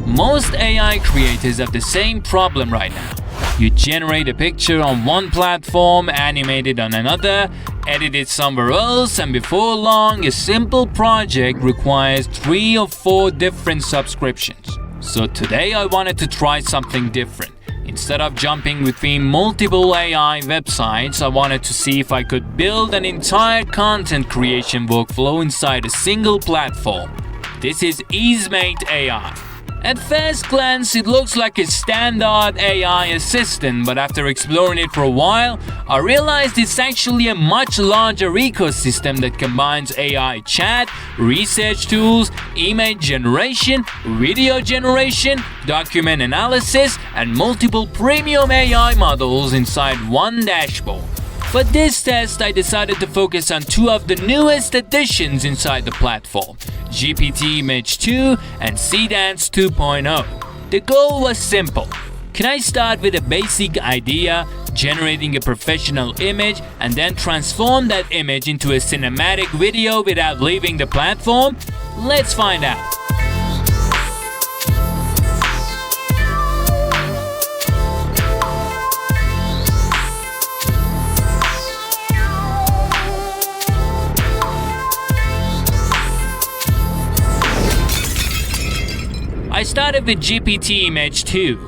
Most AI creators have the same problem right now. You generate a picture on one platform, animate it on another, edit it somewhere else, and before long, a simple project requires 3 or 4 different subscriptions. So today I wanted to try something different. Instead of jumping between multiple AI websites, I wanted to see if I could build an entire content creation workflow inside a single platform. This is EaseMate AI. At first glance, it looks like a standard AI assistant, but after exploring it for a while, I realized it's actually a much larger ecosystem that combines AI chat, research tools, image generation, video generation, document analysis, and multiple premium AI models inside one dashboard. For this test, I decided to focus on 2 of the newest additions inside the platform, GPT Image 2 and Seedance 2.0. The goal was simple. Can I start with a basic idea, generating a professional image, and then transform that image into a cinematic video without leaving the platform? Let's find out. I started with GPT Image 2.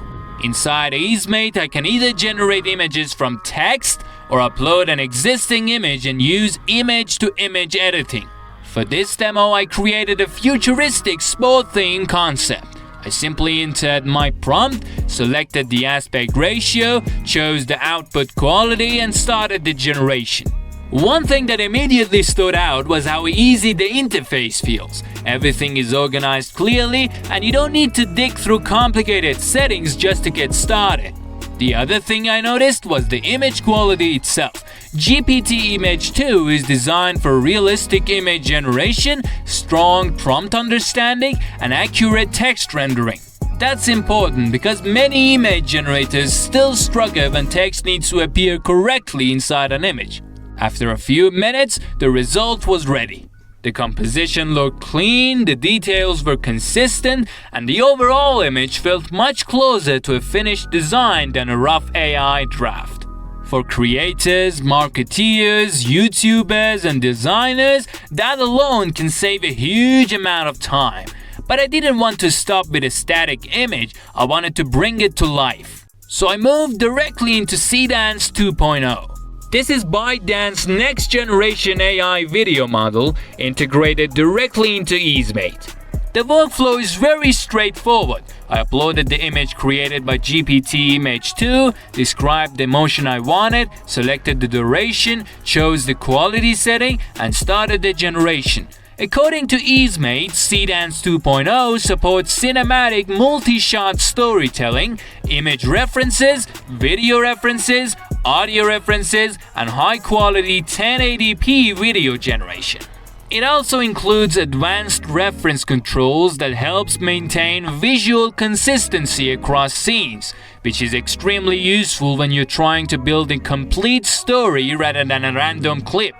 Inside EaseMate, I can either generate images from text or upload an existing image and use image-to-image editing. For this demo, I created a futuristic sport theme concept. I simply entered my prompt, selected the aspect ratio, chose the output quality, and started the generation. One thing that immediately stood out was how easy the interface feels. Everything is organized clearly, and you don't need to dig through complicated settings just to get started. The other thing I noticed was the image quality itself. GPT Image 2 is designed for realistic image generation, strong prompt understanding, and accurate text rendering. That's important because many image generators still struggle when text needs to appear correctly inside an image. After a few minutes, the result was ready. The composition looked clean, the details were consistent, and the overall image felt much closer to a finished design than a rough AI draft. For creators, marketeers, YouTubers, and designers, that alone can save a huge amount of time. But I didn't want to stop with a static image, I wanted to bring it to life. So I moved directly into Seedance 2.0. This is ByteDance's next-generation AI video model integrated directly into EaseMate. The workflow is very straightforward. I uploaded the image created by GPT Image 2, described the emotion I wanted, selected the duration, chose the quality setting, and started the generation. According to EaseMate, Seedance 2.0 supports cinematic multi-shot storytelling, image references, video references, audio references, and high-quality 1080p video generation. It also includes advanced reference controls that helps maintain visual consistency across scenes, which is extremely useful when you're trying to build a complete story rather than a random clip.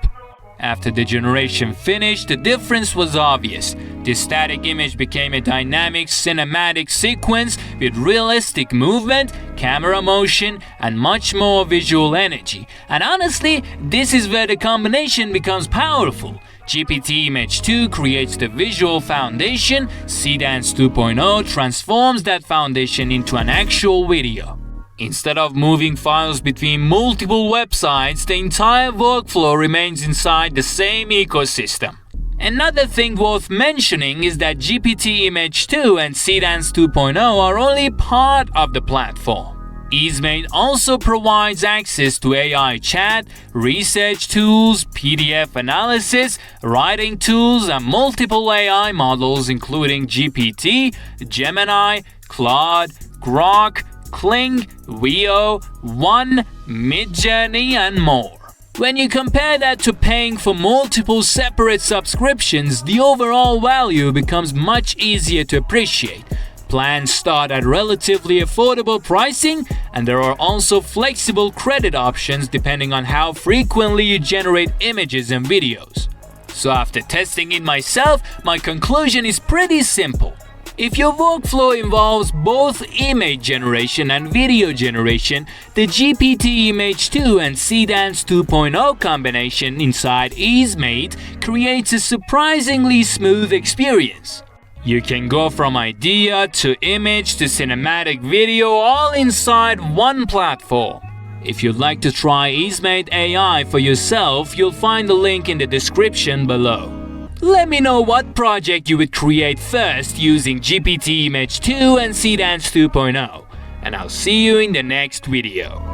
After the generation finished, the difference was obvious. The static image became a dynamic cinematic sequence with realistic movement, camera motion, and much more visual energy. And honestly, this is where the combination becomes powerful. GPT Image 2 creates the visual foundation, Seedance 2.0 transforms that foundation into an actual video. Instead of moving files between multiple websites, the entire workflow remains inside the same ecosystem. Another thing worth mentioning is that GPT Image 2 and Seedance 2.0 are only part of the platform. EaseMate also provides access to AI chat, research tools, PDF analysis, writing tools, and multiple AI models including GPT, Gemini, Claude, Grok, Kling, Veo, One, Midjourney, and more. When you compare that to paying for multiple separate subscriptions, the overall value becomes much easier to appreciate. Plans start at relatively affordable pricing, and there are also flexible credit options depending on how frequently you generate images and videos. So after testing it myself, my conclusion is pretty simple. If your workflow involves both image generation and video generation, the GPT Image 2 and Seedance 2.0 combination inside EaseMate creates a surprisingly smooth experience. You can go from idea to image to cinematic video all inside one platform. If you'd like to try EaseMate AI for yourself, you'll find the link in the description below. Let me know what project you would create first using GPT Image 2 and Seedance 2.0, and I'll see you in the next video.